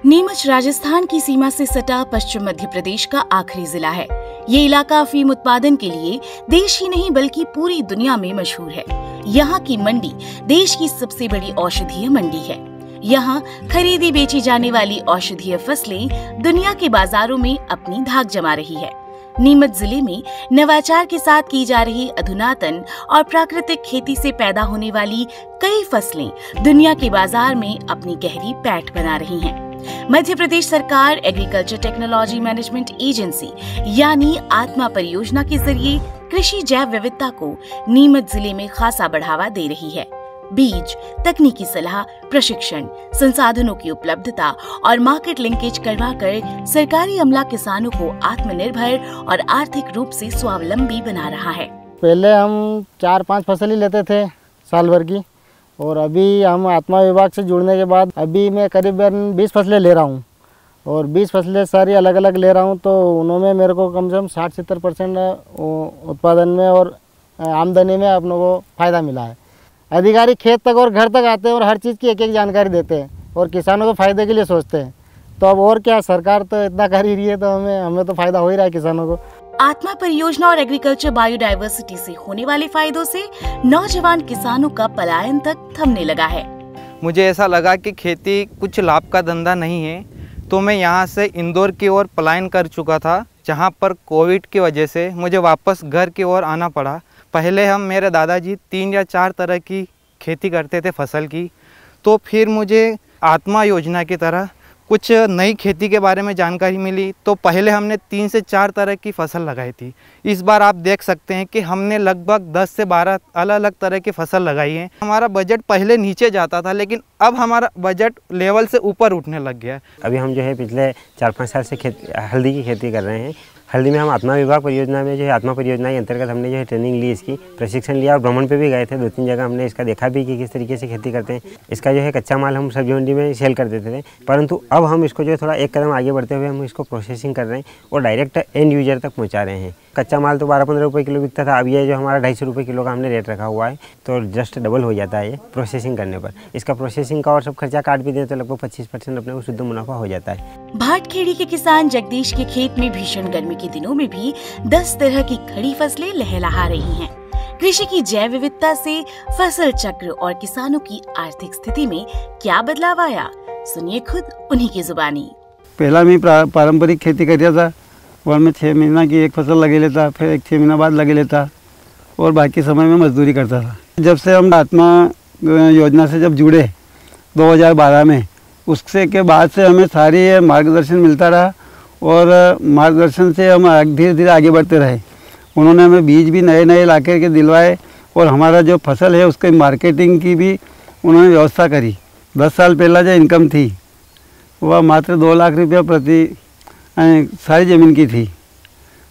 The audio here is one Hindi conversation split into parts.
नीमच राजस्थान की सीमा से सटा पश्चिम मध्य प्रदेश का आखिरी जिला है। ये इलाका अफीम उत्पादन के लिए देश ही नहीं बल्कि पूरी दुनिया में मशहूर है। यहाँ की मंडी देश की सबसे बड़ी औषधीय मंडी है। यहाँ खरीदी बेची जाने वाली औषधीय फसलें दुनिया के बाजारों में अपनी धाक जमा रही है। नीमच जिले में नवाचार के साथ की जा रही अधुनातन और प्राकृतिक खेती से पैदा होने वाली कई फसलें दुनिया के बाजार में अपनी गहरी पैठ बना रही हैं। मध्य प्रदेश सरकार एग्रीकल्चर टेक्नोलॉजी मैनेजमेंट एजेंसी यानी आत्मा परियोजना के जरिए कृषि जैव विविधता को नीमच जिले में खासा बढ़ावा दे रही है। बीज, तकनीकी सलाह, प्रशिक्षण, संसाधनों की उपलब्धता और मार्केट लिंकेज करवाकर सरकारी अमला किसानों को आत्मनिर्भर और आर्थिक रूप से स्वावलंबी बना रहा है। पहले हम 4-5 फसल ही लेते थे साल भर की, और अभी हम आत्मा विभाग से जुड़ने के बाद अभी मैं करीबन 20 फसलें ले रहा हूँ, और 20 फसलें सारी अलग अलग ले रहा हूँ। तो उन्होंने मेरे को कम से कम 60-70% उत्पादन में और आमदनी में अपनों को फ़ायदा मिला है। अधिकारी खेत तक और घर तक आते हैं और हर चीज़ की एक एक जानकारी देते हैं और किसानों के फ़ायदे के लिए सोचते हैं। तो अब और क्या, सरकार तो इतना कर ही रही है, तो हमें तो फ़ायदा हो ही रहा है किसानों को। आत्मा परियोजना और एग्रीकल्चर बायोडायवर्सिटी से होने वाले फायदों से नौजवान किसानों का पलायन तक थमने लगा है। मुझे ऐसा लगा कि खेती कुछ लाभ का धंधा नहीं है, तो मैं यहाँ से इंदौर की ओर पलायन कर चुका था, जहाँ पर कोविड की वजह से मुझे वापस घर की ओर आना पड़ा। पहले मेरे दादाजी 3 या 4 तरह की खेती करते थे फसल की, तो फिर मुझे आत्मा योजना की तरह कुछ नई खेती के बारे में जानकारी मिली। तो पहले हमने 3 से 4 तरह की फसल लगाई थी। इस बार आप देख सकते हैं कि हमने लगभग 10 से 12 अलग अलग तरह की फसल लगाई है। हमारा बजट पहले नीचे जाता था, लेकिन अब हमारा बजट लेवल से ऊपर उठने लग गया है। अभी हम जो है पिछले 4-5 साल से हल्दी की खेती कर रहे हैं। हल्दी में हम आत्मा विभाग परियोजना में जो है आत्मा परियोजना के अंतर्गत हमने जो है ट्रेनिंग ली, इसकी प्रशिक्षण लिया और भ्रमण पे भी गए थे। 2-3 जगह हमने इसका देखा भी कि किस तरीके से खेती करते हैं। इसका जो है कच्चा माल हम सब्जी मंडी में सेल कर देते थे, परंतु अब हम इसको जो है थोड़ा एक कदम आगे बढ़ते हुए हम इसको प्रोसेसिंग कर रहे हैं और डायरेक्ट एंड यूजर तक पहुँचा रहे हैं। कच्चा माल तो 12-15 रुपये किलो बिकता था, अब ये जो हमारा 250 रुपये किलो का हमने रेट रखा हुआ है, तो जस्ट डबल हो जाता है ये प्रोसेसिंग करने पर। इसका प्रोसेसिंग का और सब खर्चा काट भी दें तो लगभग 25% अपने को शुद्ध मुनाफा हो जाता है। भाटखेड़ी के किसान जगदीश के खेत में भीषण गर्मी के दिनों में भी 10 तरह की खड़ी फसलें लहलहा रही हैं। कृषि की जैव विविधता से फसल चक्र और किसानों की आर्थिक स्थिति में क्या बदलाव आया, सुनिए खुद उन्हीं की जुबानी। पहला मैं पारंपरिक खेती कर रहा था, और मैं 6 महीना की एक फसल लगे लेता, फिर एक 6 महीना बाद लगे लेता और बाकी समय में मजदूरी करता था। जब से हम आत्मा योजना से जब जुड़े 2012 में, उससे के बाद से हमें सारी मार्गदर्शन मिलता रहा और मार्गदर्शन से हम धीरे धीरे आगे बढ़ते रहे। उन्होंने हमें बीज भी नए नए ला के दिलवाए और हमारा जो फसल है उसके मार्केटिंग की भी उन्होंने व्यवस्था करी। 10 साल पहला जो इनकम थी वह मात्र 2 लाख रुपया प्रति सारी ज़मीन की थी।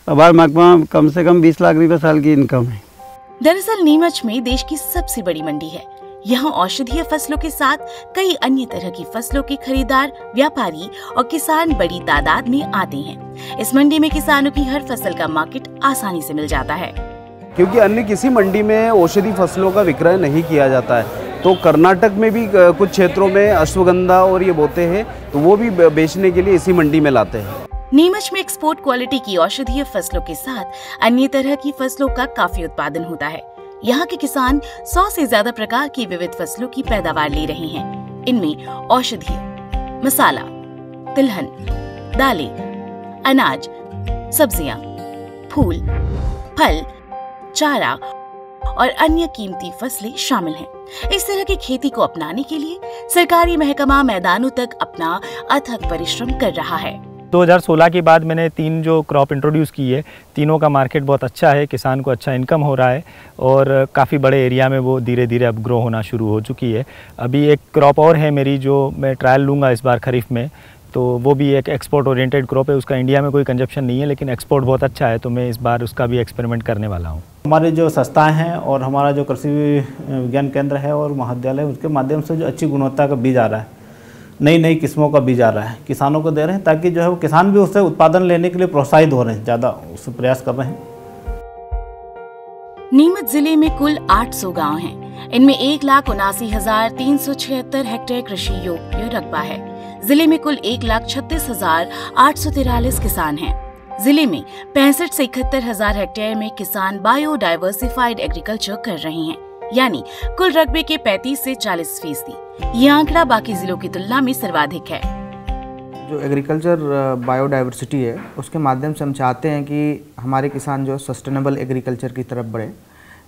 अब कम से कम 20 लाख रुपये साल की इनकम है। दरअसल नीमच में देश की सबसे बड़ी मंडी है। यहाँ औषधीय फसलों के साथ कई अन्य तरह की फसलों के खरीदार, व्यापारी और किसान बड़ी तादाद में आते हैं। इस मंडी में किसानों की हर फसल का मार्केट आसानी से मिल जाता है, क्योंकि अन्य किसी मंडी में औषधि फसलों का विक्रय नहीं किया जाता है। तो कर्नाटक में भी कुछ क्षेत्रों में अश्वगंधा और ये बोते हैं, तो वो भी बेचने के लिए इसी मंडी में लाते हैं। नीमच में एक्सपोर्ट क्वालिटी की औषधीय फसलों के साथ अन्य तरह की फसलों का काफी उत्पादन होता है। यहाँ के किसान 100 से ज्यादा प्रकार की विविध फसलों की पैदावार ले रहे हैं। इनमें औषधीय, मसाला, तिलहन, दालें, अनाज, सब्जियां, फूल, फल, चारा और अन्य कीमती फसलें शामिल हैं। इस तरह की खेती को अपनाने के लिए सरकारी महकमा मैदानों तक अपना अथक परिश्रम कर रहा है। 2016 के बाद मैंने 3 जो क्रॉप इंट्रोड्यूस की है, तीनों का मार्केट बहुत अच्छा है, किसान को अच्छा इनकम हो रहा है और काफ़ी बड़े एरिया में वो धीरे धीरे अब ग्रो होना शुरू हो चुकी है। अभी एक क्रॉप और है मेरी जो मैं ट्रायल लूँगा इस बार खरीफ में, तो वो भी एक एक्सपोर्ट ओरिएंटेड क्रॉप है। उसका इंडिया में कोई कंजप्शन नहीं है, लेकिन एक्सपोर्ट बहुत अच्छा है, तो मैं इस बार उसका भी एक्सपेरिमेंट करने वाला हूँ। हमारे जो संस्थाएं हैं और हमारा जो कृषि विज्ञान केंद्र है और महाविद्यालय, उसके माध्यम से जो अच्छी गुणवत्ता का बीज आ रहा है, नई नई किस्मों का बीज आ रहा है, किसानों को दे रहे हैं, ताकि जो है वो किसान भी उससे उत्पादन लेने के लिए प्रोत्साहित हो रहे हैं, ज़्यादा उससे प्रयास कर रहे हैं। नीमच जिले में कुल 800 गांव हैं। इनमें 1,79,376 हेक्टेयर कृषि योग्य रकबा है। जिले में कुल 1,36,843 किसान हैं। जिले में 65 से 71,000 हेक्टेयर में किसान बायोडाइवर्सिफाइड एग्रीकल्चर कर रहे हैं, यानी कुल रकबे के 35 से 40%। ये आंकड़ा बाकी जिलों की तुलना में सर्वाधिक है। जो एग्रीकल्चर बायोडाइवर्सिटी है उसके माध्यम से हम चाहते हैं कि हमारे किसान जो सस्टेनेबल एग्रीकल्चर की तरफ बढ़े।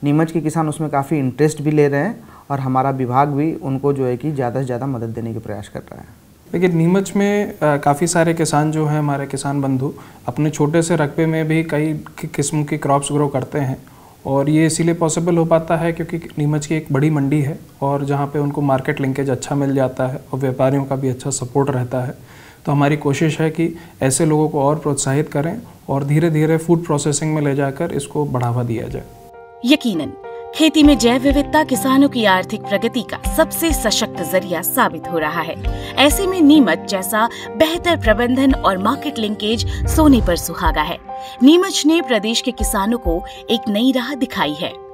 नीमच के किसान उसमें काफ़ी इंटरेस्ट भी ले रहे हैं और हमारा विभाग भी उनको जो है कि ज़्यादा से ज़्यादा मदद देने के प्रयास कर रहा है। लेकिन नीमच में काफ़ी सारे किसान जो हैं, हमारे किसान बंधु अपने छोटे से रकबे में भी कई किस्म की क्रॉप्स ग्रो करते हैं और ये इसीलिए पॉसिबल हो पाता है क्योंकि नीमच की एक बड़ी मंडी है और जहाँ पे उनको मार्केट लिंकेज अच्छा मिल जाता है और व्यापारियों का भी अच्छा सपोर्ट रहता है। तो हमारी कोशिश है कि ऐसे लोगों को और प्रोत्साहित करें और धीरे धीरे फूड प्रोसेसिंग में ले जाकर इसको बढ़ावा दिया जाए। यकीनन खेती में जैव विविधता किसानों की आर्थिक प्रगति का सबसे सशक्त जरिया साबित हो रहा है। ऐसे में नीमच जैसा बेहतर प्रबंधन और मार्केट लिंकेज सोने पर सुहागा है। नीमच ने प्रदेश के किसानों को एक नई राह दिखाई है।